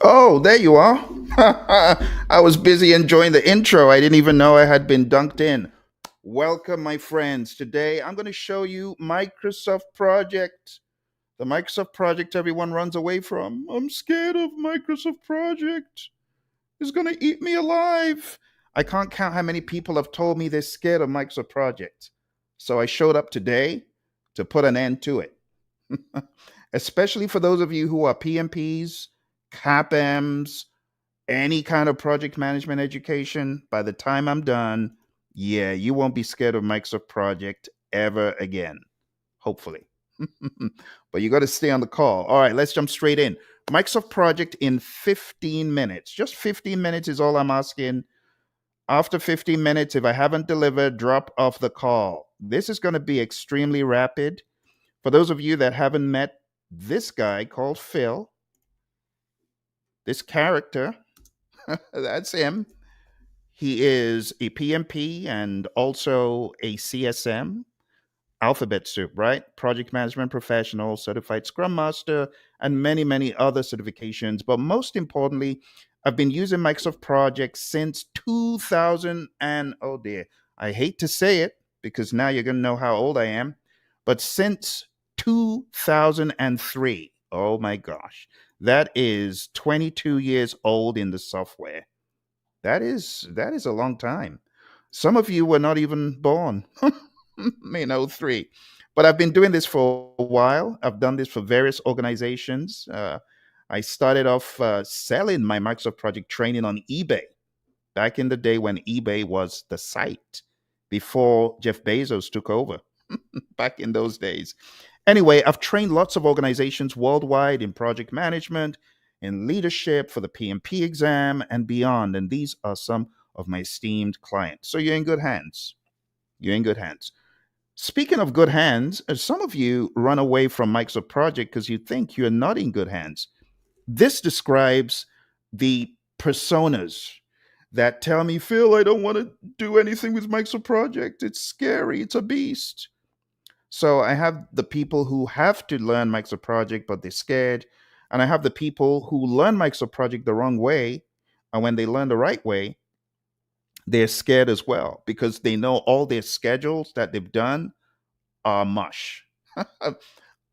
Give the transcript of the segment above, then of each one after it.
Oh, there you are. I was busy enjoying the intro. I didn't even know I had been dunked in. Welcome, my friends. Today I'm going to show you Microsoft Project. The Microsoft Project everyone runs away from. I'm scared of Microsoft Project. It's going to eat me alive. I can't count how many people have told me they're scared of Microsoft Project. So I showed up today to put an end to it. Especially for those of you who are PMPs, CAPMs, any kind of project management education. By the time I'm done, yeah, you won't be scared of Microsoft Project ever again, hopefully. But you got to stay on the call. All right, let's jump straight in. Microsoft Project in 15 minutes. Just 15 minutes is all I'm asking. After 15 minutes, if I haven't delivered, drop off the call. This is going to be extremely rapid. For those of you that haven't met this guy called Phil, this character, that's him. He is a PMP and also a CSM, alphabet soup, right? Project management professional, certified scrum master, and many, many other certifications. But most importantly, I've been using Microsoft Project since 2000. And oh dear, I hate to say it because now you're going to know how old I am, but since 2003. Oh my gosh. That is 22 years old in the software. That is a long time. Some of you were not even born in '03. But I've been doing this for a while. I've done this for various organizations. I started off selling my Microsoft Project training on eBay back in the day when eBay was the site before Jeff Bezos took over back in those days. Anyway, I've trained lots of organizations worldwide in project management, in leadership for the PMP exam, and beyond. And these are some of my esteemed clients. So you're in good hands. You're in good hands. Speaking of good hands, some of you run away from Microsoft Project because you think you're not in good hands. This describes the personas that tell me, Phil, I don't want to do anything with Microsoft Project. It's scary. It's a beast. So I have the people who have to learn Microsoft Project, but they're scared. And I have the people who learn Microsoft Project the wrong way. And when they learn the right way, they're scared as well because they know all their schedules that they've done are mush.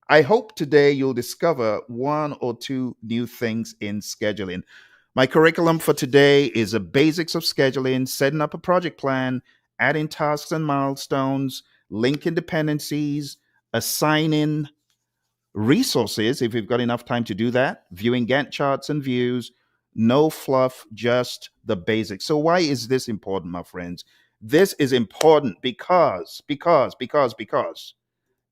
I hope today you'll discover one or two new things in scheduling. My curriculum for today is the basics of scheduling, setting up a project plan, adding tasks and milestones, linking dependencies, assigning resources if you've got enough time to do that, viewing Gantt charts and views, no fluff, just the basics. So why is this important, my friends? This is important because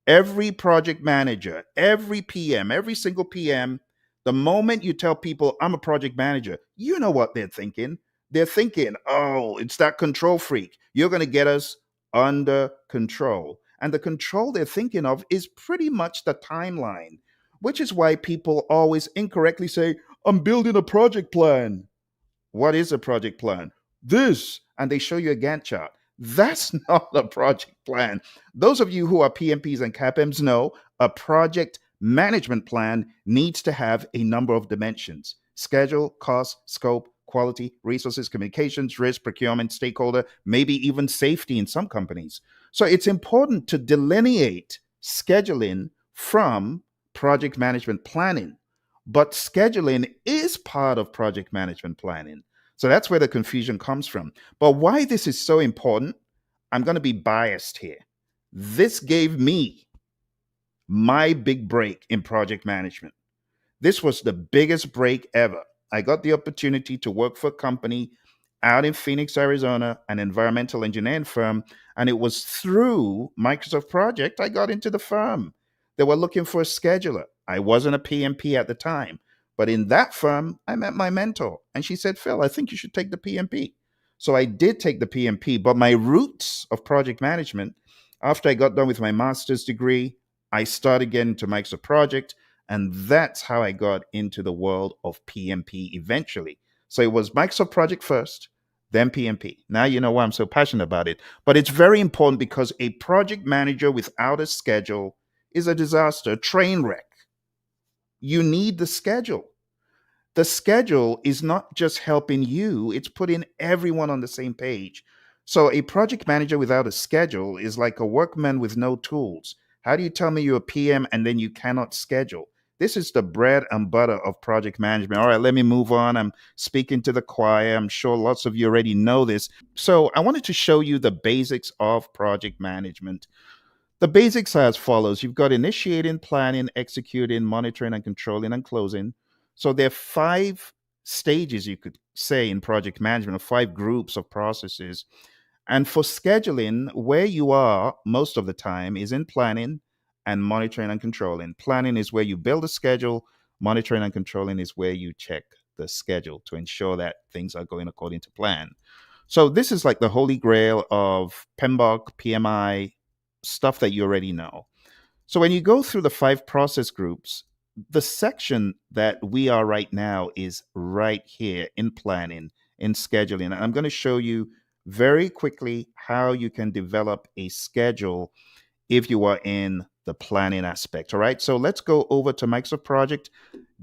every project manager, every PM, every single PM, the moment you tell people I'm a project manager, you know what they're thinking. They're thinking, oh, it's that control freak. You're going to get us under control. And the control they're thinking of is pretty much the timeline, which is why people always incorrectly say, I'm building a project plan. What is a project plan? This. And they show you a Gantt chart. That's not a project plan. Those of you who are PMPs and CAPMs know a project management plan needs to have a number of dimensions: schedule, cost, scope, quality, resources, communications, risk, procurement, stakeholder, maybe even safety in some companies. So it's important to delineate scheduling from project management planning. But scheduling is part of project management planning. So that's where the confusion comes from. But why this is so important, I'm going to be biased here. This gave me my big break in project management. This was the biggest break ever. I got the opportunity to work for a company out in Phoenix, Arizona, an environmental engineering firm. And it was through Microsoft Project I got into the firm. They were looking for a scheduler. I wasn't a PMP at the time. But in that firm, I met my mentor. And she said, Phil, I think you should take the PMP. So I did take the PMP. But my roots of project management, after I got done with my master's degree, I started getting into Microsoft Project. And that's how I got into the world of PMP eventually. So it was Microsoft Project first, then PMP. Now you know why I'm so passionate about it. But it's very important because a project manager without a schedule is a disaster, a train wreck. You need the schedule. The schedule is not just helping you, it's putting everyone on the same page. So, a project manager without a schedule is like a workman with no tools. How do you tell me you're a PM and then you cannot schedule? This is the bread and butter of project management. All right, let me move on. I'm speaking to the choir. I'm sure lots of you already know this. So, I wanted to show you the basics of project management. The basics are as follows. You've got initiating, planning, executing, monitoring, and controlling and closing. So there are five stages, you could say, in project management, or five groups of processes. And for scheduling, where you are most of the time is in planning and monitoring and controlling. Planning is where you build a schedule, monitoring and controlling is where you check the schedule to ensure that things are going according to plan. So this is like the holy grail of PMBOK, PMI, stuff that you already know. So when you go through the five process groups, the section that we are right now is right here in planning, in scheduling. And I'm going to show you very quickly how you can develop a schedule if you are in the planning aspect. All right. So let's go over to Microsoft Project.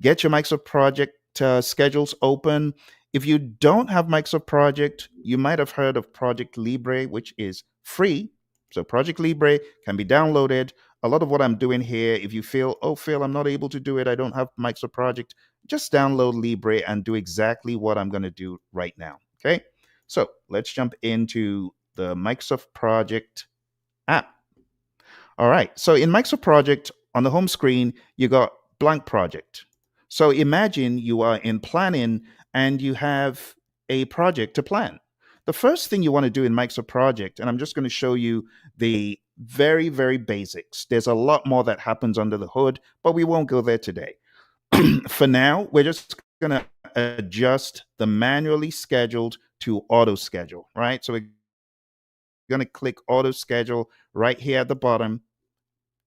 Get your Microsoft Project schedules open. If you don't have Microsoft Project, you might have heard of Project Libre, which is free. So Project Libre can be downloaded. A lot of what I'm doing here, if you feel, oh, Phil, I'm not able to do it, I don't have Microsoft Project, just download Libre and do exactly what I'm going to do right now. Okay. So let's jump into the Microsoft Project app. All right. So in Microsoft Project, on the home screen, you got blank project. So imagine you are in planning and you have a project to plan. The first thing you want to do in Microsoft Project, and I'm just going to show you the very, very basics. There's a lot more that happens under the hood, but we won't go there today. For now, we're just going to adjust the manually scheduled to auto schedule, right? So we're going to click auto schedule right here at the bottom.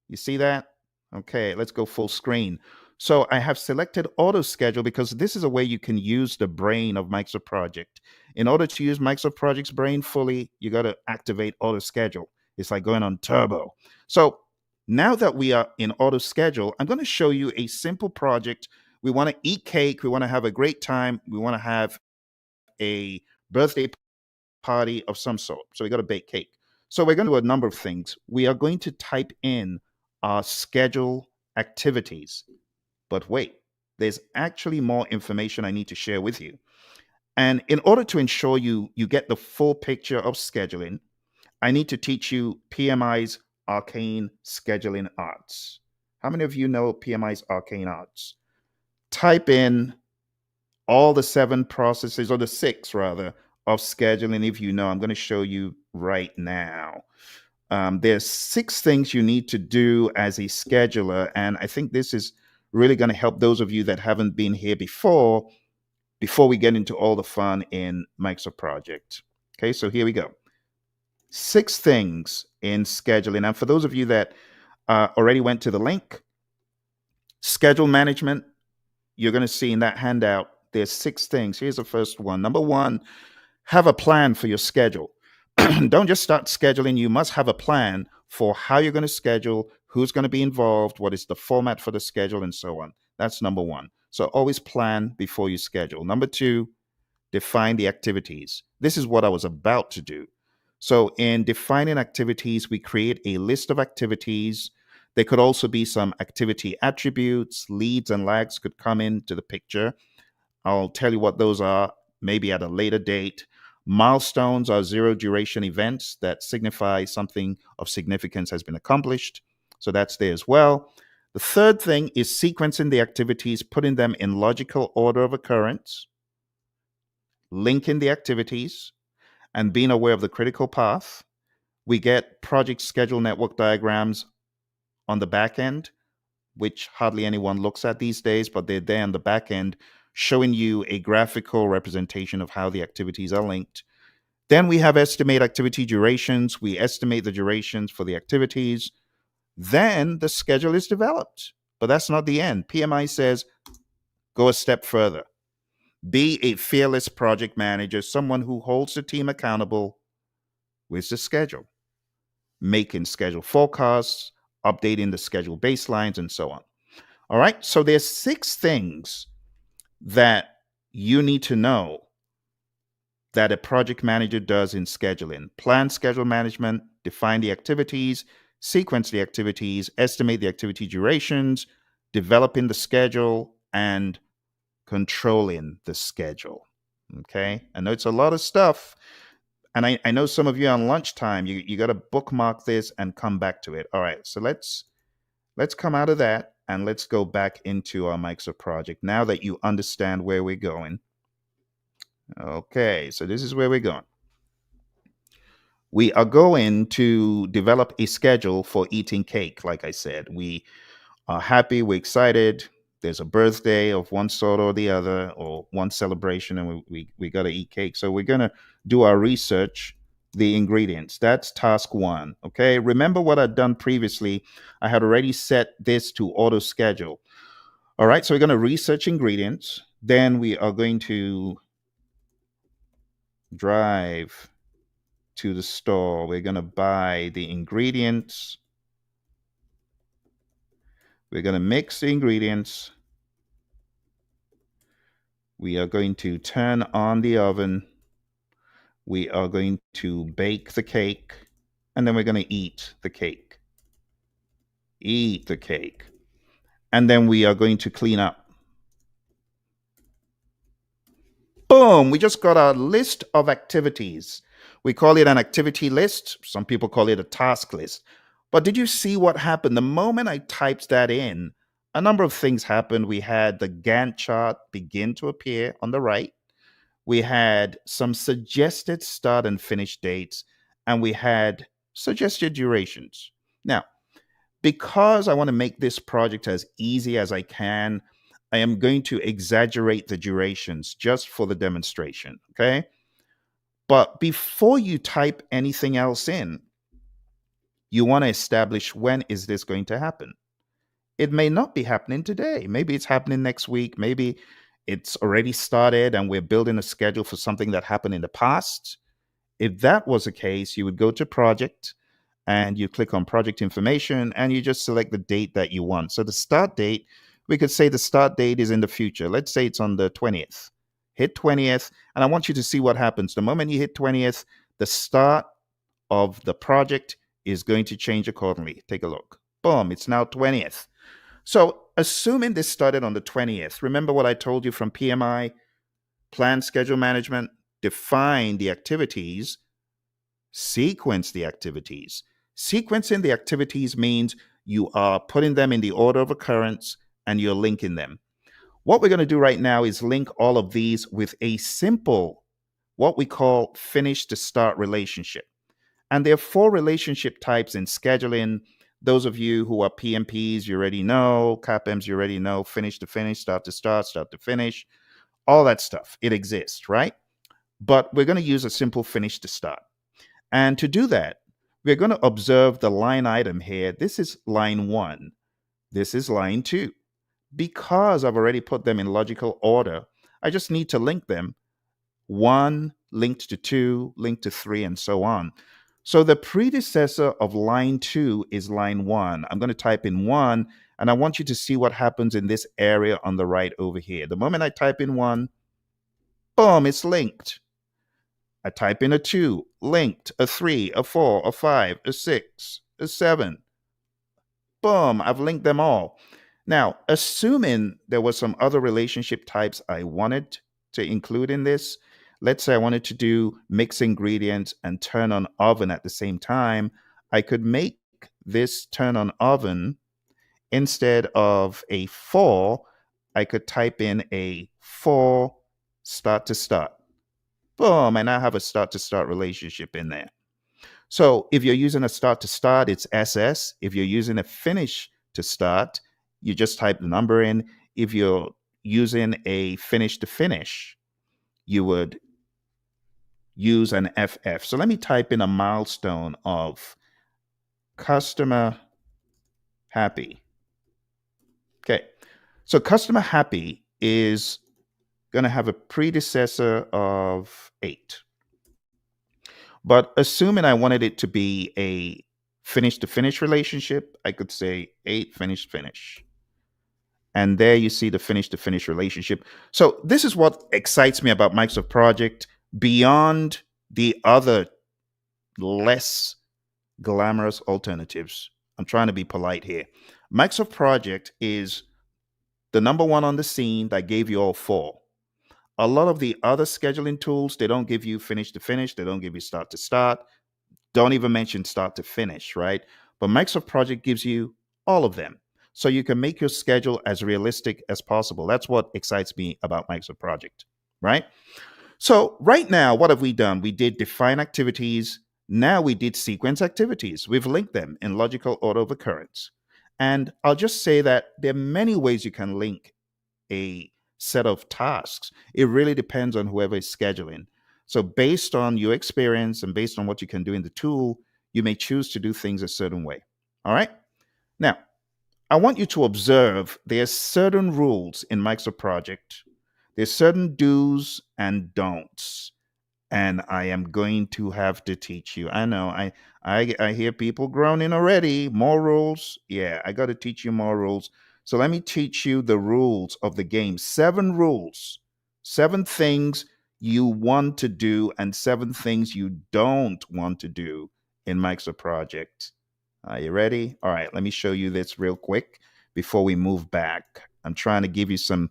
You see that? Okay, let's go full screen. So I have selected auto schedule because this is a way you can use the brain of Microsoft Project. In order to use Microsoft Project's brain fully, you got to activate auto schedule. It's like going on turbo. So now that we are in auto schedule, I'm going to show you a simple project. We want to eat cake. We want to have a great time. We want to have a birthday party of some sort. So we got to bake cake. So we're going to do a number of things. We are going to type in our schedule activities. But wait, there's actually more information I need to share with you. And in order to ensure you get the full picture of scheduling, I need to teach you PMI's arcane scheduling arts. How many of you know PMI's arcane arts? Type in all the seven processes, or the six rather, of scheduling if you know. I'm going to show you right now. There's six things you need to do as a scheduler, and I think this is really going to help those of you that haven't been here before we get into all the fun in Microsoft Project. Okay, so here we go. Six things in scheduling. And for those of you that already went to the link, schedule management, you're going to see in that handout, there's six things. Here's the first one. Number one, have a plan for your schedule. Don't just start scheduling. You must have a plan for how you're going to schedule, who's going to be involved, what is the format for the schedule, and so on. That's number one. So always plan before you schedule. Number two, define the activities. This is what I was about to do. So in defining activities, we create a list of activities. There could also be some activity attributes, leads and lags could come into the picture. I'll tell you what those are maybe at a later date. Milestones are zero duration events that signify something of significance has been accomplished. So that's there as well. The third thing is sequencing the activities, putting them in logical order of occurrence, linking the activities, and being aware of the critical path. We get project schedule network diagrams on the back end, which hardly anyone looks at these days, but they're there on the back end, showing you a graphical representation of how the activities are linked. Then we have estimate activity durations. We estimate the durations for the activities. Then the schedule is developed. But that's not the end. PMI says, go a step further. Be a fearless project manager, someone who holds the team accountable with the schedule, making schedule forecasts, updating the schedule baselines, and so on. All right, so there's six things that you need to know that a project manager does in scheduling: plan schedule management, define the activities, sequence the activities, estimate the activity durations, developing the schedule, and controlling the schedule. Okay. I know it's a lot of stuff. And I know some of you on lunchtime, you got to bookmark this and come back to it. All right. So let's come out of that and let's go back into our Microsoft project now that you understand where we're going. Okay. So this is where we're going. We are going to develop a schedule for eating cake. Like I said, we are happy, we're excited. There's a birthday of one sort or the other, or one celebration, and we got to eat cake. So we're going to do our research, the ingredients. That's task one. Okay. Remember what I'd done previously? I had already set this to auto schedule. All right. So we're going to research ingredients. Then we are going to drive to the store. We're going to buy the ingredients. We're going to mix the ingredients. We are going to turn on the oven. We are going to bake the cake. And then we're going to eat the cake. Eat the cake. And then we are going to clean up. Boom, we just got our list of activities. We call it an activity list. Some people call it a task list. But did you see what happened? The moment I typed that in, a number of things happened. We had the Gantt chart begin to appear on the right. We had some suggested start and finish dates, and we had suggested durations. Now, because I want to make this project as easy as I can, I am going to exaggerate the durations just for the demonstration, okay? But before you type anything else in, you want to establish, when is this going to happen? It may not be happening today. Maybe it's happening next week. Maybe it's already started and we're building a schedule for something that happened in the past. If that was the case, you would go to project and you click on project information and you just select the date that you want. So the start date, we could say the start date is in the future. Let's say it's on the 20th. Hit 20th, and I want you to see what happens. The moment you hit 20th, the start of the project is going to change accordingly. Take a look. Boom, it's now 20th. So assuming this started on the 20th, remember what I told you from PMI, plan schedule management, define the activities, sequence the activities. Sequencing the activities means you are putting them in the order of occurrence and you're linking them. What we're going to do right now is link all of these with a simple, what we call finish to start relationship. And there are four relationship types in scheduling. Those of you who are PMPs, you already know. CAPMs, you already know. Finish to finish, start to start, start to finish. All that stuff. It exists, right? But we're going to use a simple finish to start. And to do that, we're going to observe the line item here. This is line 1. This is line 2. Because I've already put them in logical order, I just need to link them. 1 linked to 2, linked to 3, and so on. So the predecessor of line 2 is line 1. I'm going to type in 1, and I want you to see what happens in this area on the right over here. The moment I type in 1, boom, it's linked. I type in a 2, linked, a 3, a 4, a 5, a 6, a 7. Boom, I've linked them all. Now, assuming there were some other relationship types I wanted to include in this, let's say I wanted to do mix ingredients and turn on oven at the same time, I could make this turn on oven, instead of a 4, I could type in a 4 start to start. Boom, and I have a start to start relationship in there. So if you're using a start to start, it's SS. If you're using a finish to start, you just type the number in. If you're using a finish to finish, you would use an FF. So let me type in a milestone of customer happy. Okay. So customer happy is going to have a predecessor of 8. But assuming I wanted it to be a finish to finish relationship, I could say 8 finish finish. And there you see the finish to finish relationship. So this is what excites me about Microsoft Project beyond the other less glamorous alternatives. I'm trying to be polite here. Microsoft Project is the number one on the scene that gave you all four. A lot of the other scheduling tools, they don't give you finish to finish, they don't give you start to start, don't even mention start to finish, right? But Microsoft Project gives you all of them. So you can make your schedule as realistic as possible. That's what excites me about Microsoft Project, right? So right now, what have we done? We did define activities. Now we did sequence activities. We've linked them in logical order of occurrence. And I'll just say that there are many ways you can link a set of tasks. It really depends on whoever is scheduling. So, based on your experience and based on what you can do in the tool, you may choose to do things a certain way. All right. Now, I want you to observe there's certain rules in Microsoft Project. There's certain do's and don'ts, and I am going to have to teach you. I know I hear people groaning already. More rules. Yeah, I got to teach you more rules. So let me teach you the rules of the game. 7 rules. 7 things you want to do and 7 things you don't want to do in Microsoft Project. Are you ready? All right, let me show you this real quick before we move back. I'm trying to give you some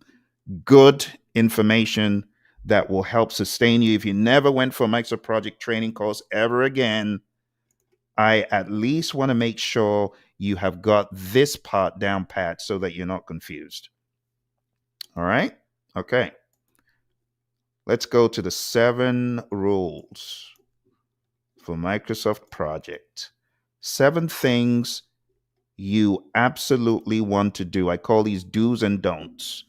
good information that will help sustain you. If you never went for a Microsoft Project training course ever again, I at least want to make sure you have got this part down pat so that you're not confused. All right? Okay. Let's go to the 7 rules for Microsoft Project. 7 things you absolutely want to do. I call these do's and don'ts.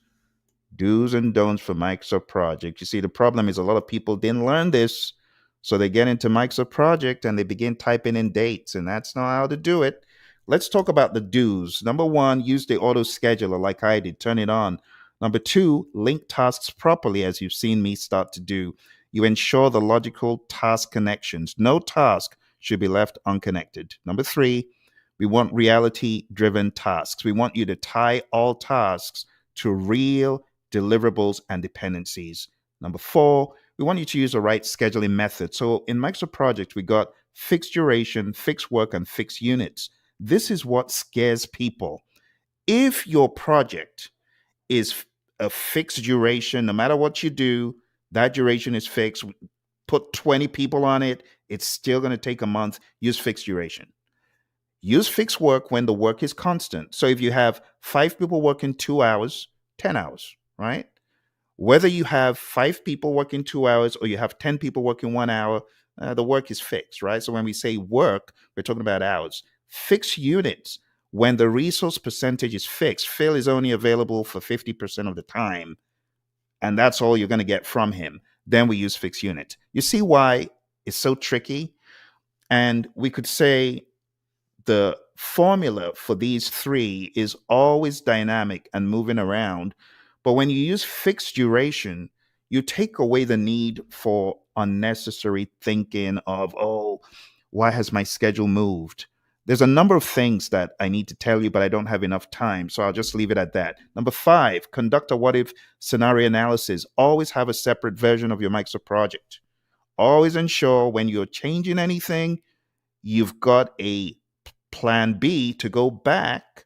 Do's and don'ts for Microsoft Project. You see, the problem is a lot of people didn't learn this. So they get into Microsoft Project and they begin typing in dates, and that's not how to do it. Let's talk about the do's. Number 1, use the auto scheduler like I did, turn it on. Number 2, link tasks properly, as you've seen me start to do. You ensure the logical task connections. No task should be left unconnected. Number 3, we want reality driven tasks. We want you to tie all tasks to real deliverables and dependencies. Number 4, we want you to use the right scheduling method. So in Microsoft Project, we got fixed duration, fixed work, and fixed units. This is what scares people. If your project is a fixed duration, no matter what you do, that duration is fixed. Put 20 people on it, it's still going to take a month. Use fixed duration. Use fixed work when the work is constant. So if you have 5 people working 2 hours, 10 hours, right? Whether you have 5 people working 2 hours or you have 10 people working 1 hour, the work is fixed, right? So when we say work, we're talking about hours. Fixed units, when the resource percentage is fixed, Phil is only available for 50% of the time, and that's all you're going to get from him. Then we use fixed units. You see why it's so tricky? And we could say the formula for these 3 is always dynamic and moving around. But when you use fixed duration, you take away the need for unnecessary thinking of, oh, why has my schedule moved? There's a number of things that I need to tell you, but I don't have enough time. So I'll just leave it at that. Number 5, conduct a what if scenario analysis. Always have a separate version of your Microsoft project. Always ensure when you're changing anything, you've got a plan B to go back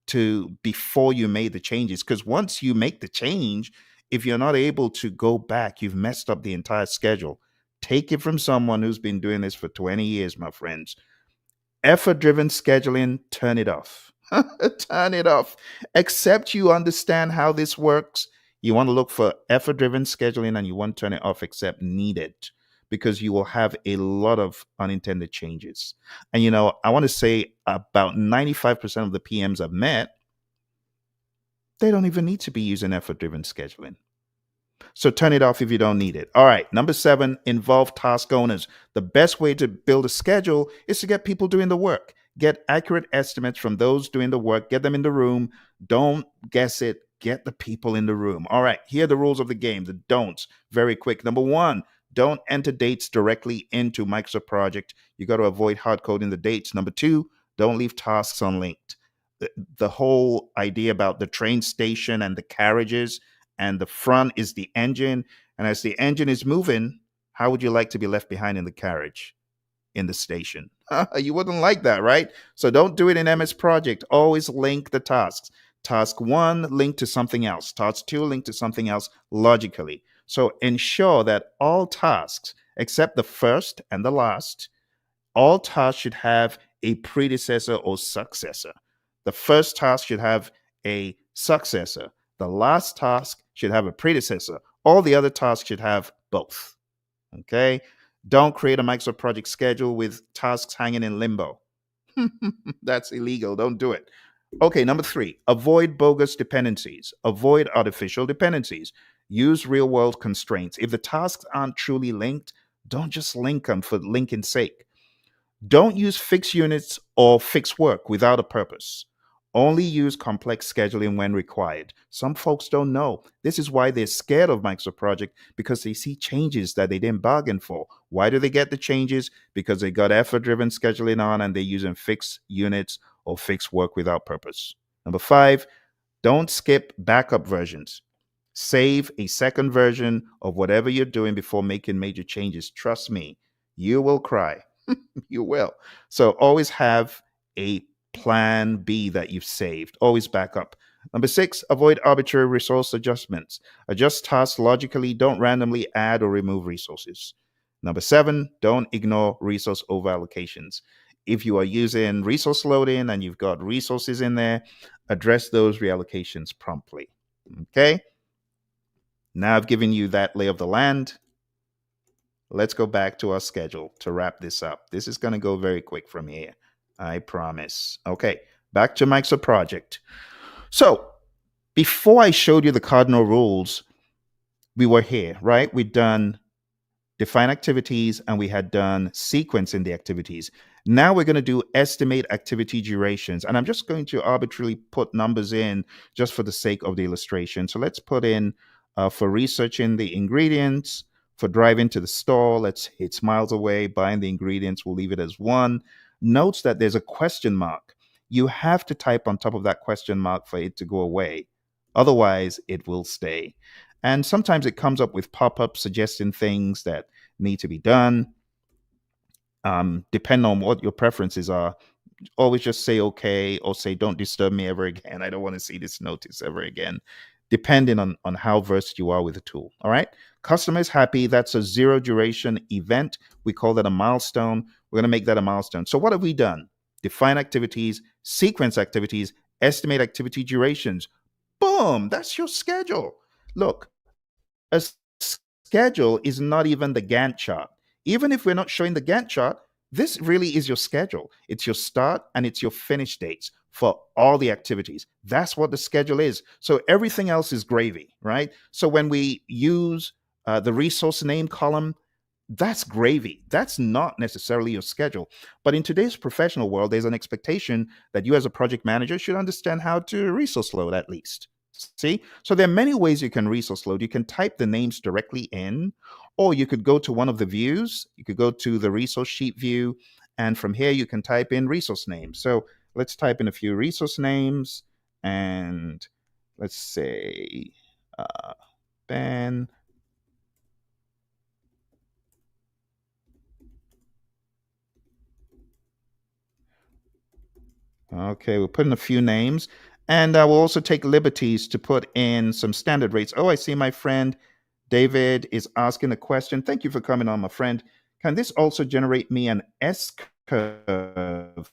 to before you made the changes. Because once you make the change, if you're not able to go back, you've messed up the entire schedule. Take it from someone who's been doing this for 20 years, my friends. Effort driven scheduling, turn it off. Turn it off. Except you understand how this works. You want to look for effort driven scheduling and you want to turn it off except needed, because you will have a lot of unintended changes. And I want to say about 95% of the PMs I've met, they don't even need to be using effort driven scheduling. So turn it off if you don't need it. All right. Number 7, involve task owners. The best way to build a schedule is to get people doing the work. Get accurate estimates from those doing the work. Get them in the room. Don't guess it. Get the people in the room. All right. Here are the rules of the game, the don'ts. Very quick. Number 1, don't enter dates directly into Microsoft Project. You got to avoid hard coding the dates. Number 2, don't leave tasks unlinked. the whole idea about the train station and the carriages, and the front is the engine. And as the engine is moving, how would you like to be left behind in the carriage in the station? You wouldn't like that, right? So don't do it in MS Project. Always link the tasks. Task one linked to something else, task two linked to something else logically. So ensure that all tasks, except the first and the last, all tasks should have a predecessor or successor. The first task should have a successor. The last task should have a predecessor. All the other tasks should have both. Okay? Don't create a Microsoft project schedule with tasks hanging in limbo. That's illegal. Don't do it. Okay, number three, avoid bogus dependencies. Avoid artificial dependencies. Use real world constraints. If the tasks aren't truly linked, don't just link them for linking's sake. Don't use fixed units or fixed work without a purpose. Only use complex scheduling when required. Some folks don't know. This is why they're scared of Microsoft Project, because they see changes that they didn't bargain for. Why do they get the changes? Because they got effort driven scheduling on and they're using fixed units or fixed work without purpose. Number five, don't skip backup versions. Save a second version of whatever you're doing before making major changes. Trust me, you will cry. You will. So always have a plan B that you've saved. Always back up. Number six, avoid arbitrary resource adjustments. Adjust tasks logically. Don't randomly add or remove resources. Number seven, don't ignore resource over allocations. If you are using resource loading and you've got resources in there, address those reallocations promptly. Okay. Now I've given you that lay of the land. Let's go back to our schedule to wrap this up. This is going to go very quick from here. I promise. Okay, back to Microsoft Project. So, before I showed you the cardinal rules, we were here, right? We'd done define activities and we had done sequence in the activities. Now we're going to do estimate activity durations. And I'm just going to arbitrarily put numbers in just for the sake of the illustration. So let's put in for researching the ingredients, for driving to the store, it's miles away, buying the ingredients, we'll leave it as one. Notes that there's a question mark. You have to type on top of that question mark for it to go away. Otherwise, it will stay. And sometimes it comes up with pop-ups suggesting things that need to be done. Depending on what your preferences are, always just say okay or say don't disturb me ever again. I don't want to see this notice ever again, depending on how versed you are with the tool. All right. Customer is happy. That's a zero duration event. We call that a milestone. We're going to make that a milestone. So what have we done? Define activities, sequence activities, estimate activity durations. Boom. That's your schedule. Look, a schedule is not even the Gantt chart. Even if we're not showing the Gantt chart, this really is your schedule. It's your start and it's your finish dates for all the activities. That's what the schedule is. So everything else is gravy, right? So when we use the resource name column, that's gravy. That's not necessarily your schedule. But in today's professional world, there's an expectation that you as a project manager should understand how to resource load at least. See? So there are many ways you can resource load. You can type the names directly in, or you could go to one of the views. You could go to the resource sheet view, and from here you can type in resource names. So let's type in a few resource names, and let's say Ben. Okay, we'll put in a few names, and I will also take liberties to put in some standard rates. Oh, I see my friend David is asking a question. Thank you for coming on, my friend. Can this also generate me an S curve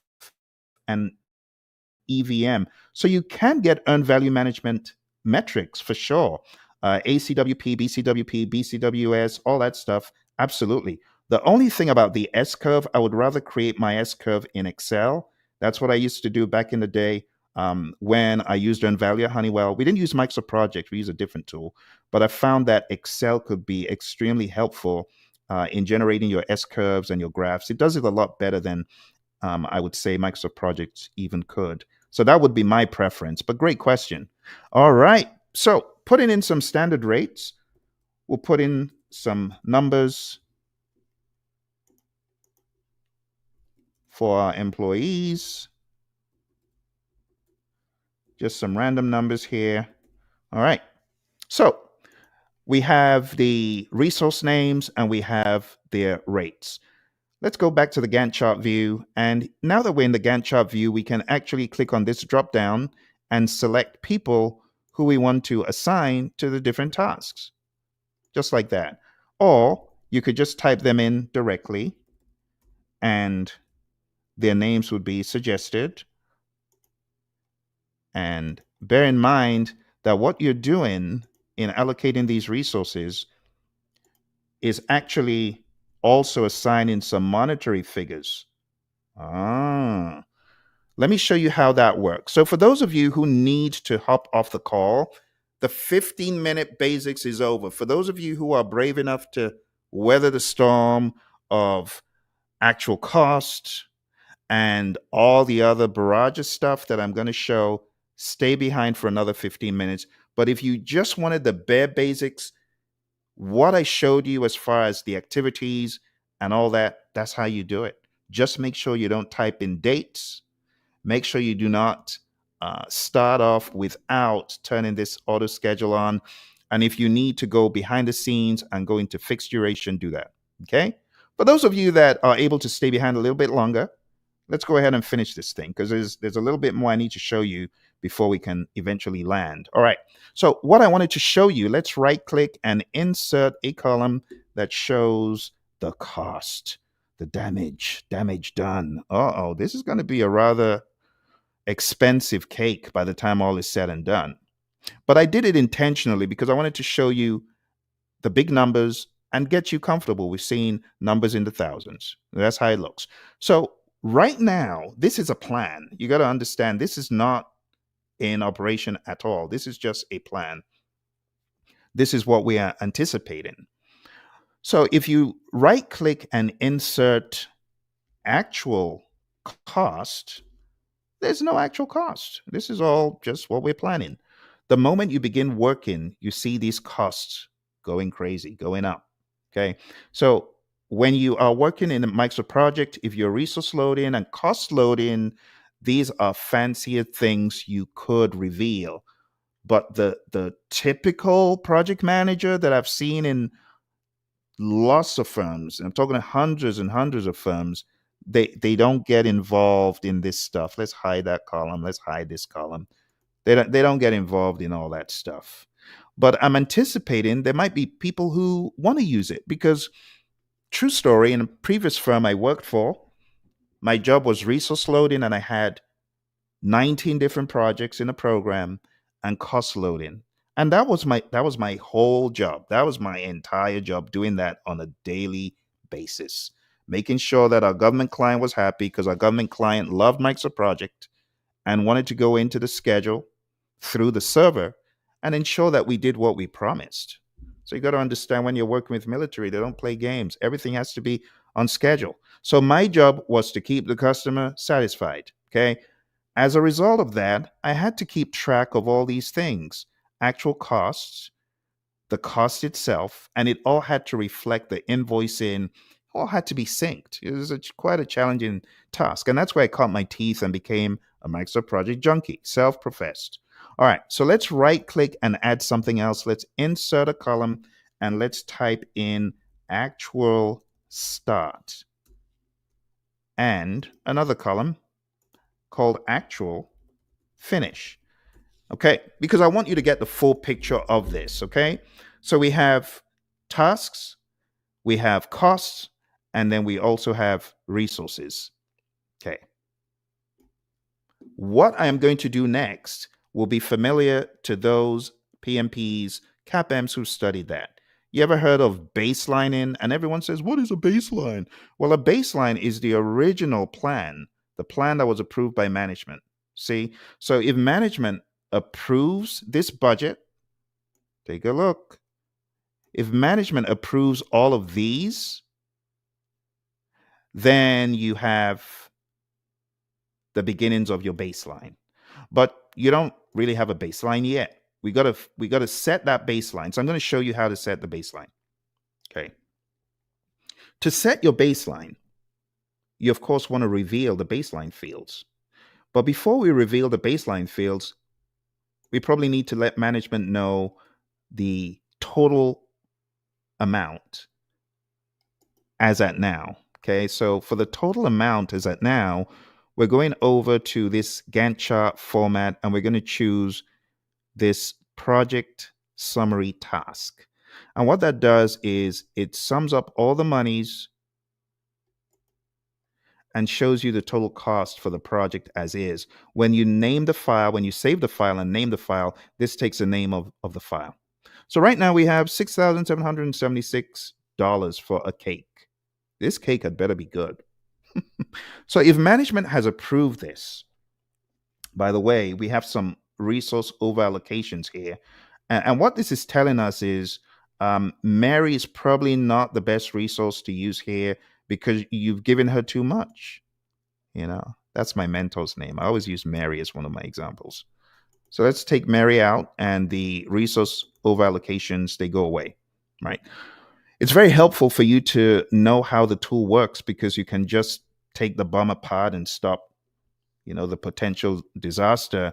and EVM? So you can get earned value management metrics for sure. ACWP, BCWP, BCWS, all that stuff. Absolutely. The only thing about the S curve, I would rather create my S curve in Excel. That's what I used to do back in the day when I used earned value at Honeywell. We didn't use Microsoft Project, we used a different tool. But I found that Excel could be extremely helpful in generating your S curves and your graphs. It does it a lot better than I would say Microsoft Project even could. So that would be my preference, but great question. All right. So putting in some standard rates, we'll put in some numbers for our employees. Just some random numbers here. All right. So we have the resource names and we have their rates. Let's go back to the Gantt chart view. And now that we're in the Gantt chart view, we can actually click on this drop down and select people who we want to assign to the different tasks, just like that. Or you could just type them in directly and their names would be suggested. And bear in mind that what you're doing in allocating these resources is actually also assigning some monetary figures. Ah, let me show you how that works. So for those of you who need to hop off the call, the 15-minute basics is over. For those of you who are brave enough to weather the storm of actual cost and all the other barrage of stuff that I'm going to show, stay behind for another 15 minutes. But if you just wanted the bare basics, what I showed you as far as the activities and all that, that's how you do it. Just make sure you don't type in dates. Make sure you do not start off without turning this auto schedule on. And if you need to go behind the scenes and go into fixed duration, do that. Okay. For those of you that are able to stay behind a little bit longer, let's go ahead and finish this thing because there's a little bit more I need to show you before we can eventually land. All right. So what I wanted to show you, let's right click and insert a column that shows the cost, the damage done. Uh-oh, this is going to be a rather expensive cake by the time all is said and done. But I did it intentionally because I wanted to show you the big numbers and get you comfortable with seeing numbers in the thousands. That's how it looks. So right now, this is a plan. You got to understand this is not in operation at all. This is just a plan. This is what we are anticipating. So if you right click and insert actual cost, there's no actual cost. This is all just what we're planning. The moment you begin working, you see these costs going crazy, going up. Okay. So when you are working in a Microsoft project, if you're resource loading and cost loading, these are fancier things you could reveal. But the typical project manager that I've seen in lots of firms, I'm talking hundreds and hundreds of firms, they don't get involved in this stuff. Let's hide that column. Let's hide this column. They don't get involved in all that stuff. But I'm anticipating there might be people who want to use it because, true story, in a previous firm I worked for, my job was resource loading and I had 19 different projects in a program and cost loading. And that was my whole job. That was my entire job, doing that on a daily basis, making sure that our government client was happy because our government client loved Microsoft Project and wanted to go into the schedule through the server and ensure that we did what we promised. So you got to understand, when you're working with military, they don't play games. Everything has to be on schedule. So my job was to keep the customer satisfied. Okay. As a result of that, I had to keep track of all these things: actual costs, the cost itself, and it all had to reflect the invoicing, all had to be synced. It was quite a challenging task. And that's where I caught my teeth and became a Microsoft Project junkie, self professed. All right, so let's right click and add something else. Let's insert a column and let's type in actual start and another column called actual finish. Okay, because I want you to get the full picture of this. Okay, so we have tasks, we have costs, and then we also have resources. Okay. What I am going to do next will be familiar to those PMPs, CAPMs who studied that. You ever heard of baselining? And everyone says, what is a baseline? Well, a baseline is the original plan, the plan that was approved by management. See? So if management approves this budget, take a look. If management approves all of these, then you have the beginnings of your baseline. But you don't really have a baseline yet. We gotta set that baseline. So I'm going to show you how to set the baseline. Okay. To set your baseline, you of course want to reveal the baseline fields. But before we reveal the baseline fields, we probably need to let management know the total amount as at now. Okay, so for the total amount as at now, we're going over to this Gantt chart format and we're going to choose this project summary task. And what that does is it sums up all the monies and shows you the total cost for the project as is. When you name the file, when you save the file and name the file, this takes the name of the file. So right now we have $6,776 for a cake. This cake had better be good. So if management has approved this, by the way, we have some resource over allocations here. And what this is telling us is Mary is probably not the best resource to use here because you've given her too much. You know, that's my mentor's name. I always use Mary as one of my examples. So let's take Mary out and the resource over allocations, they go away, right? It's very helpful for you to know how the tool works because you can just take the bomb apart and stop, the potential disaster.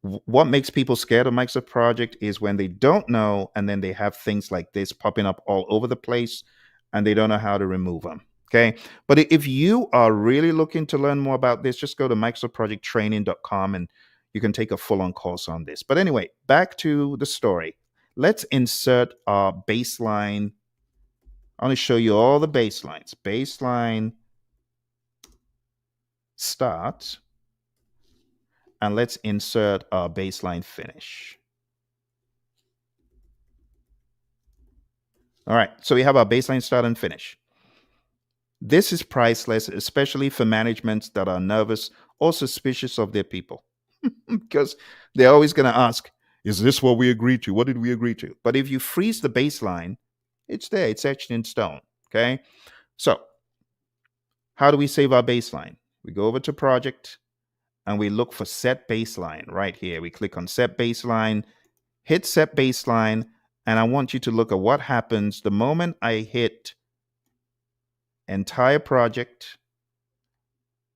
What makes people scared of Microsoft Project is when they don't know and then they have things like this popping up all over the place and they don't know how to remove them. Okay. But if you are really looking to learn more about this, just go to microsoftprojecttraining.com and you can take a full on course on this. But anyway, back to the story. Let's insert our baseline. I want to show you all the baselines. Baseline start. And let's insert our baseline finish. All right, so we have our baseline start and finish. This is priceless, especially for managements that are nervous or suspicious of their people, because they're always going to ask, is this what we agreed to? What did we agree to? But if you freeze the baseline, it's there, it's etched in stone. Okay, so how do we save our baseline? We go over to project and we look for set baseline right here. We click on set baseline, hit set baseline, and I want you to look at what happens the moment I hit entire project,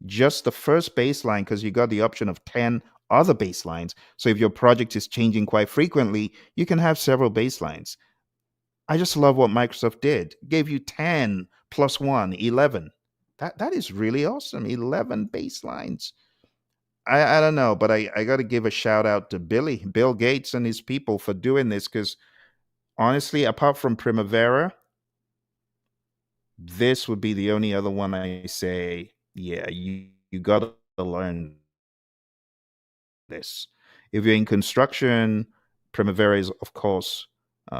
just the first baseline, because you got the option of 10 other baselines. So if your project is changing quite frequently, you can have several baselines. I just love what Microsoft did. Gave you 10 plus 1, 11. That is really awesome. 11 baselines. I don't know, but I got to give a shout out to Bill Gates and his people for doing this because honestly, apart from Primavera, this would be the only other one I say, yeah, you got to learn this. If you're in construction, Primavera is, of course,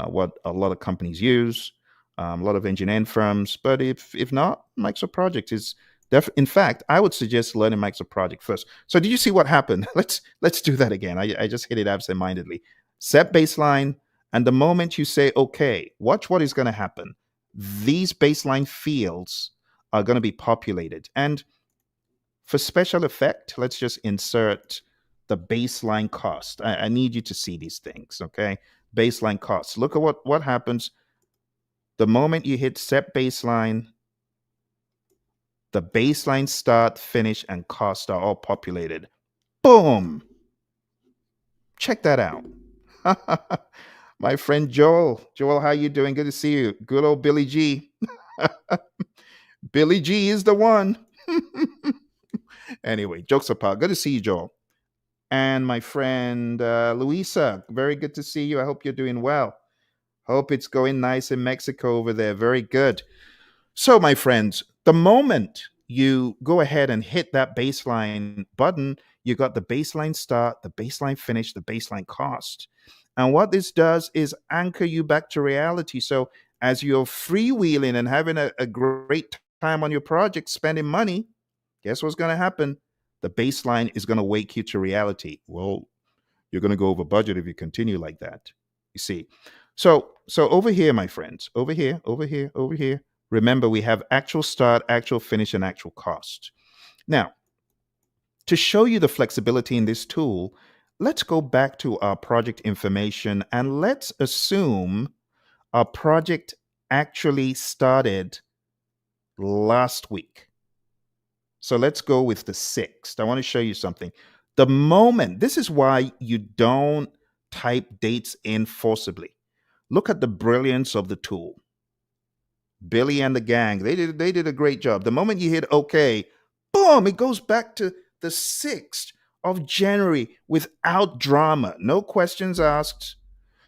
what a lot of companies use, a lot of engineering firms. But if not, Microsoft Project is in fact, I would suggest learning Microsoft Project first. So did you see what happened? Let's do that again. I just hit it absentmindedly. Set baseline, and the moment you say okay, watch what is going to happen. These baseline fields are going to be populated. And for special effect, let's just insert the baseline cost. I need you to see these things, okay? Baseline costs. Look at what happens the moment you hit set baseline. The baseline start, finish, and cost are all populated. Boom! Check that out. My friend Joel. Joel, how you doing? Good to see you. Good old Billy G. Billy G is the one. Anyway, jokes apart. Good to see you, Joel. And my friend Luisa. Very good to see you. I hope you're doing well. Hope it's going nice in Mexico over there. Very good. So, my friends, the moment you go ahead and hit that baseline button, you got the baseline start, the baseline finish, the baseline cost. And what this does is anchor you back to reality. So, as you're freewheeling and having a great time on your project, spending money, guess what's going to happen? The baseline is going to wake you to reality. Well, you're going to go over budget if you continue like that. You see. So over here, my friends, over here, over here, over here. Remember, we have actual start, actual finish, and actual cost. Now, to show you the flexibility in this tool, let's go back to our project information and let's assume our project actually started last week. So let's go with the 6th. I want to show you something. The moment, this is why you don't type dates in forcibly. Look at the brilliance of the tool. Billy and the gang, they did a great job. The moment you hit OK, boom, it goes back to the 6th of January without drama. No questions asked.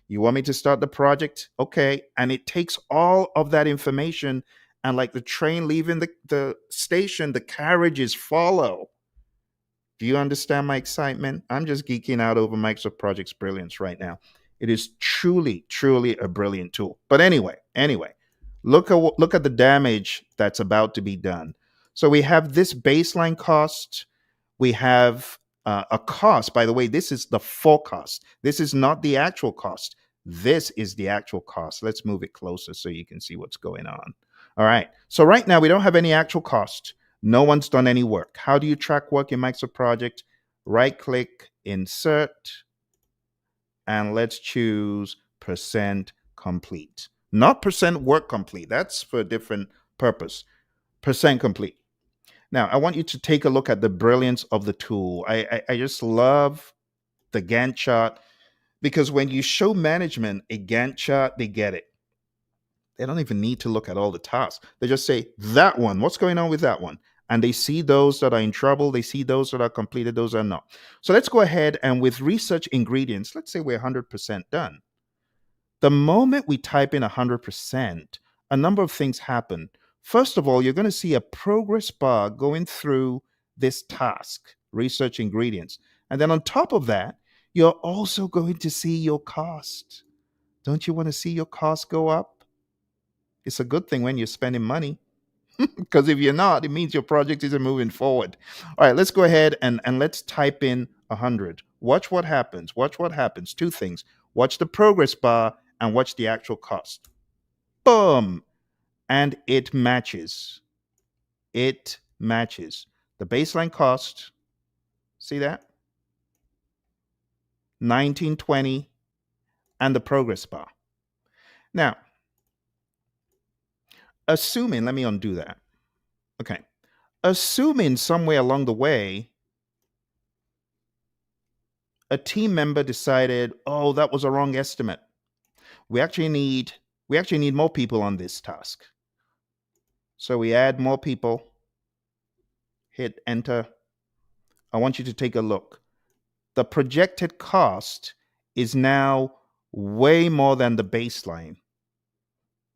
You want me to start the project? Okay. And it takes all of that information, and like the train leaving the station, the carriages follow. Do you understand my excitement? I'm just geeking out over Microsoft Project's brilliance right now. It is truly, truly a brilliant tool. But anyway, look at the damage that's about to be done. So we have this baseline cost. We have a cost. By the way, this is the forecast. This is not the actual cost. This is the actual cost. Let's move it closer so you can see what's going on. All right. So right now we don't have any actual cost. No one's done any work. How do you track work in Microsoft Project? Right click, insert, and let's choose percent complete. Not percent work complete. That's for a different purpose. Percent complete. Now, I want you to take a look at the brilliance of the tool. I just love the Gantt chart, because when you show management a Gantt chart, they get it. They don't even need to look at all the tasks. They just say, that one, what's going on with that one? And they see those that are in trouble. They see those that are completed, those are not. So let's go ahead and with research ingredients, let's say we're 100% done. The moment we type in 100%, a number of things happen. First of all, you're going to see a progress bar going through this task, research ingredients. And then on top of that, you're also going to see your cost. Don't you want to see your cost go up? It's a good thing when you're spending money, because if you're not, it means your project isn't moving forward. All right, let's go ahead and let's type in 100. Watch what happens. Watch what happens. Two things. Watch the progress bar and watch the actual cost. Boom. And it matches. It matches. The baseline cost, see that? 1920, and the progress bar. Now, assuming, let me undo that. Okay. Assuming somewhere along the way, a team member decided, oh, that was a wrong estimate. We actually need more people on this task. So we add more people, hit enter. I want you to take a look. The projected cost is now way more than the baseline.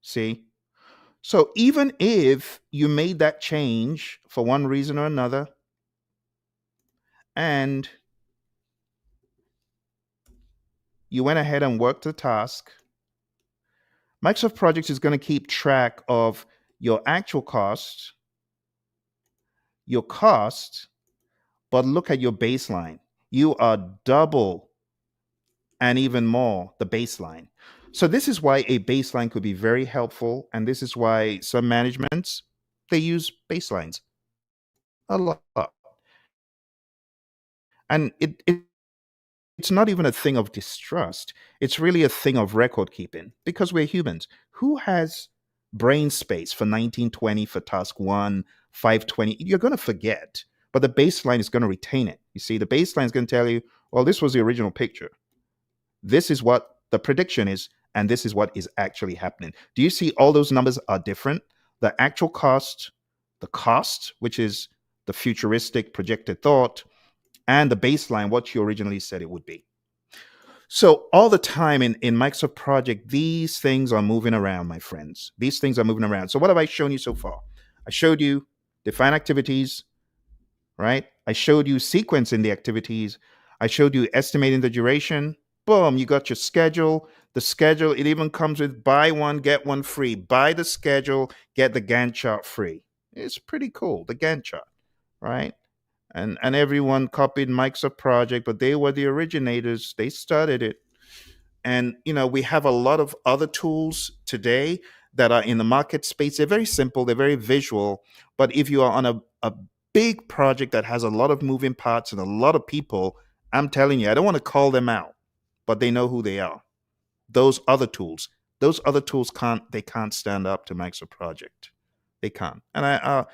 See? So even if you made that change for one reason or another, and you went ahead and worked the task, Microsoft Project is going to keep track of your actual cost, your cost, but look at your baseline. You are double and even more the baseline. So this is why a baseline could be very helpful, and this is why some managements, they use baselines a lot. And it's not even a thing of distrust. It's really a thing of record keeping, because we're humans. Who has brain space for 1920 for task one, 520? You're going to forget, but the baseline is going to retain it. You see, the baseline is going to tell you, well, this was the original picture. This is what the prediction is, and this is what is actually happening. Do you see all those numbers are different? The actual cost, the cost, which is the futuristic projected thought, and the baseline, what you originally said it would be. So all the time in Microsoft Project, these things are moving around, my friends. These things are moving around. So what have I shown you so far? I showed you define activities, right? I showed you sequencing the activities. I showed you estimating the duration. Boom, you got your schedule. The schedule, it even comes with buy one, get one free. Buy the schedule, get the Gantt chart free. It's pretty cool, the Gantt chart, right? And everyone copied Microsoft Project, but they were the originators. They started it. And we have a lot of other tools today that are in the market space. They're very simple, they're very visual. But if you are on a big project that has a lot of moving parts and a lot of people, I'm telling you, I don't want to call them out, but they know who they are. Those other tools can't stand up to Microsoft Project. They can't. And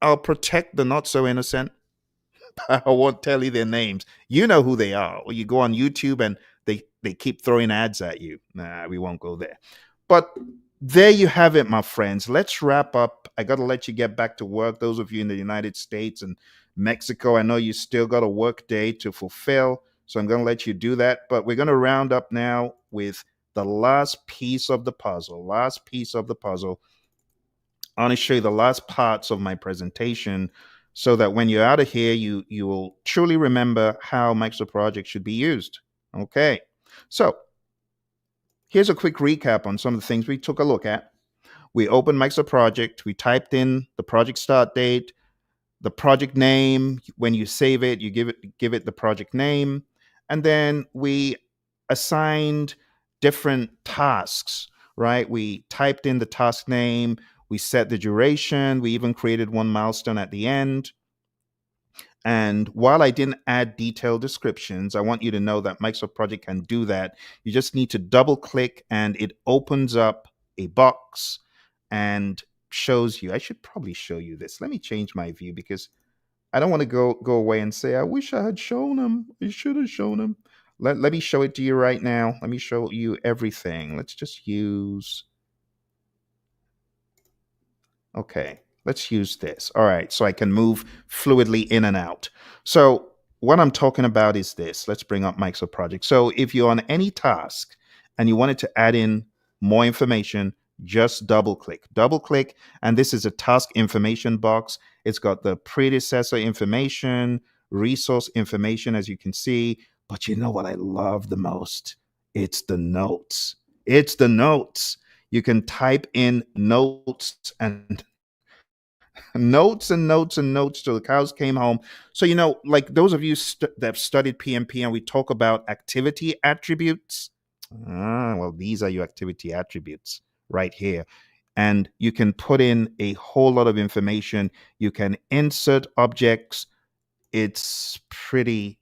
I'll protect the not so innocent. I won't tell you their names. You know who they are. Or you go on YouTube and They keep throwing ads at you. Nah, we won't go there. But there you have it, my friends. Let's wrap up. I got to let you get back to work. Those of you in the United States and Mexico, I know you still got a work day to fulfill. So I'm going to let you do that. But we're going to round up now with the last piece of the puzzle. Last piece of the puzzle. I want to show you the last parts of my presentation so that when you're out of here, you will truly remember how Microsoft Project should be used. Okay. So here's a quick recap on some of the things we took a look at. We opened Microsoft Project. We typed in the project start date, the project name. When you save it, you give it the project name, and then we assigned different tasks. Right? We typed in the task name. We set the duration. We even created one milestone at the end. And while I didn't add detailed descriptions, I want you to know that Microsoft Project can do that. You just need to double click and it opens up a box and shows you. I should probably show you this. Let me change my view because I don't want to go away and say, I wish I had shown them. I should have shown them. Let me show it to you right now. Let me show you everything. Let's just use. Okay, let's use this. All right, so I can move fluidly in and out. So what I'm talking about is this. Let's bring up Microsoft Project. So if you're on any task and you wanted to add in more information, just double click, and this is a task information box. It's got the predecessor information, resource information, as you can see. But you know what I love the most? It's the notes. It's the notes. You can type in notes and notes and notes and notes till the cows came home. So, like those of you that have studied PMP and we talk about activity attributes. Well, these are your activity attributes right here. And you can put in a whole lot of information. You can insert objects. It's pretty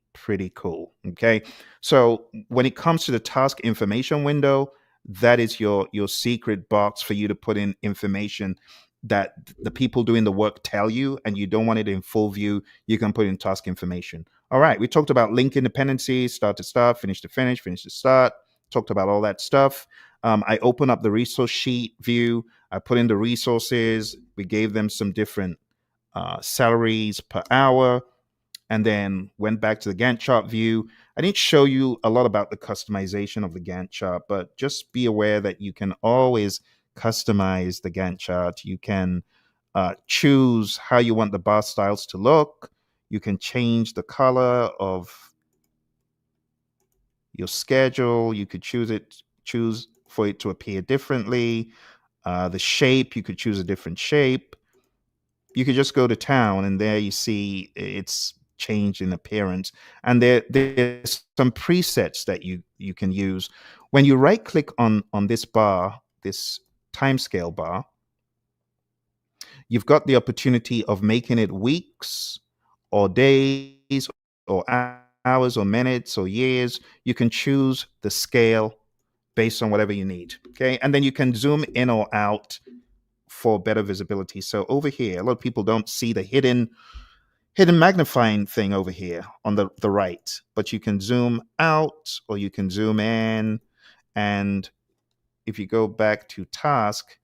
cool. Okay. So when it comes to the task information window, that is your secret box for you to put in information that the people doing the work tell you, and you don't want it in full view. You can put in task information. All right, we talked about link dependencies, start to start, finish to finish to start. Talked about all that stuff. I open up the resource sheet view. I put in the resources. We gave them some different salaries per hour, and then went back to the Gantt chart view. I didn't show you a lot about the customization of the Gantt chart, but just be aware that you can always customize the Gantt chart. You can choose how you want the bar styles to look. You can change the color of your schedule. You could choose for it to appear differently. The shape, you could choose a different shape. You could just go to town, and there you see it's changed in appearance. And there's some presets that you can use. When you right click on this bar, this timescale bar, you've got the opportunity of making it weeks or days or hours or minutes or years. You can choose the scale based on whatever you need. Okay. And then you can zoom in or out for better visibility. So over here, a lot of people don't see the hidden magnifying thing over here on the right, but you can zoom out or you can zoom in. And if you go back to task,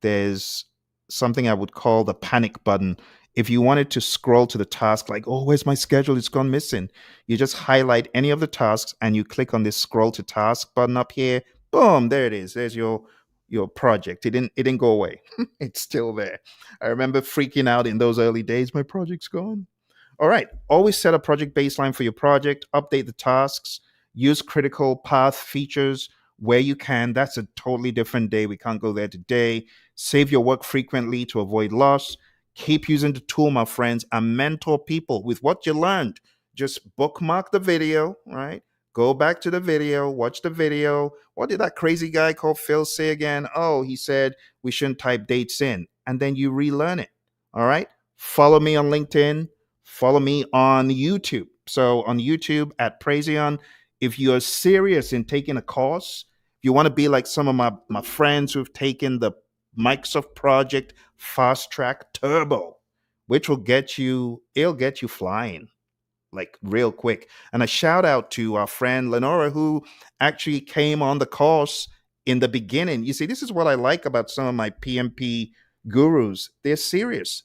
there's something I would call the panic button. If you wanted to scroll to the task, like, oh, where's my schedule? It's gone missing. You just highlight any of the tasks and you click on this scroll to task button up here. Boom, there it is. There's your project. It didn't go away. It's still there. I remember freaking out in those early days. My project's gone. All right. Always set a project baseline for your project. Update the tasks. Use critical path features where you can. That's a totally different day. We can't go there today. Save your work frequently to avoid loss. Keep using the tool, my friends, and mentor people with what you learned. Just bookmark the video, right? Go back to the video, watch the video. What did that crazy guy called Phil say again? Oh, he said we shouldn't type dates in. And then you relearn it. All right. Follow me on LinkedIn. Follow me on YouTube. So on YouTube at Praizion, if you're serious in taking a course, if you want to be like some of my friends who've taken the Microsoft Project Fast Track Turbo, which it'll get you flying. like real quick. And a shout out to our friend Lenora, who actually came on the course in the beginning. You see, this is what I like about some of my PMP gurus. They're serious.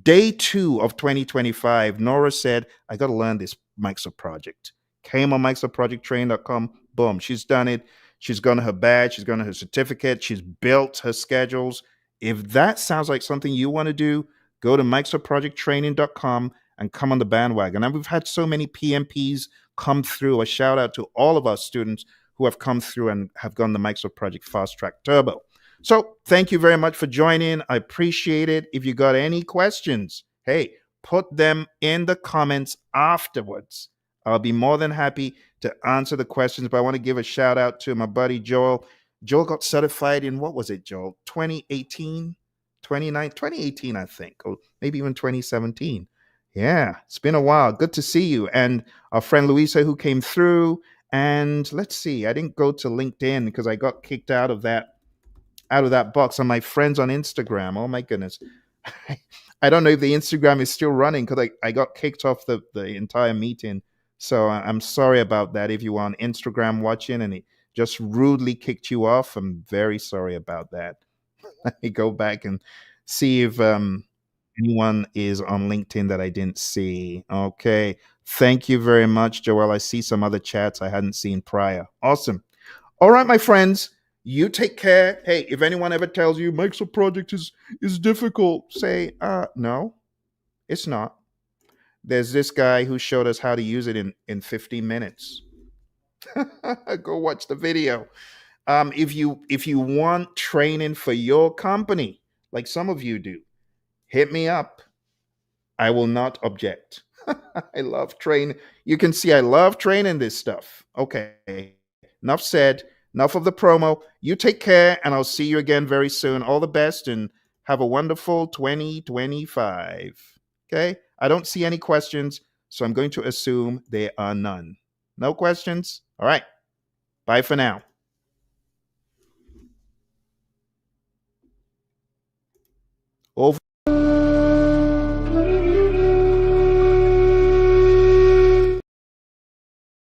Day two of 2025, Nora said, I got to learn this Microsoft project. Came on MicrosoftProjectTrain.com. Boom, she's done it. She's gotten her badge. She's gotten her certificate. She's built her schedules. If that sounds like something you want to do, go to MicrosoftProjectTraining.com and come on the bandwagon. And we've had so many PMPs come through. A shout out to all of our students who have come through and have gone the Microsoft Project Fast Track Turbo. So thank you very much for joining. I appreciate it. If you got any questions, hey, put them in the comments afterwards. I'll be more than happy to answer the questions. But I want to give a shout out to my buddy Joel. Joel got certified in what was it, Joel? 2018, 2018, I think, or maybe even 2017. Yeah, it's been a while. Good to see you. And our friend Louisa who came through. And let's see, I didn't go to LinkedIn because I got kicked out of that box on my friends on Instagram. Oh my goodness. I don't know if the Instagram is still running because I got kicked off the entire meeting. So I'm sorry about that. If you were on Instagram watching and it just rudely kicked you off, I'm very sorry about that. Let me go back and see if anyone is on LinkedIn that I didn't see. Okay. Thank you very much, Joel. I see some other chats I hadn't seen prior. Awesome. All right, my friends, you take care. Hey, if anyone ever tells you Microsoft Project is difficult, say, no, it's not. There's this guy who showed us how to use it in 15 minutes. Go watch the video. If you want training for your company, like some of you do, hit me up. I will not object. I love training. You can see I love training this stuff. Okay. Enough said. Enough of the promo. You take care, and I'll see you again very soon. All the best, and have a wonderful 2025. Okay. I don't see any questions, so I'm going to assume there are none. No questions? All right. Bye for now. Over.